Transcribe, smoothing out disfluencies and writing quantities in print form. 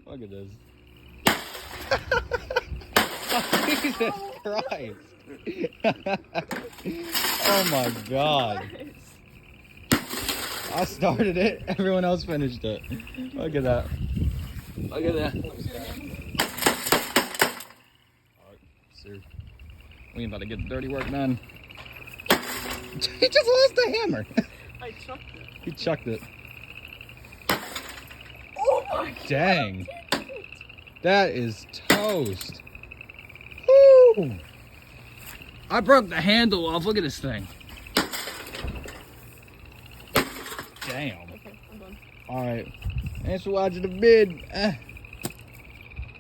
Look at this. Jesus Christ. Oh my God. I started it. Everyone else finished it. Look at that. Look at that. Alright, sir. We ain't about to get the dirty work done. He just lost the hammer. I chucked it. He chucked it. Oh my God. Dang. That is toast. Woo! I broke the handle off. Look at this thing. Damn. Okay, I'm done. Alright. Thanks for watching the vid.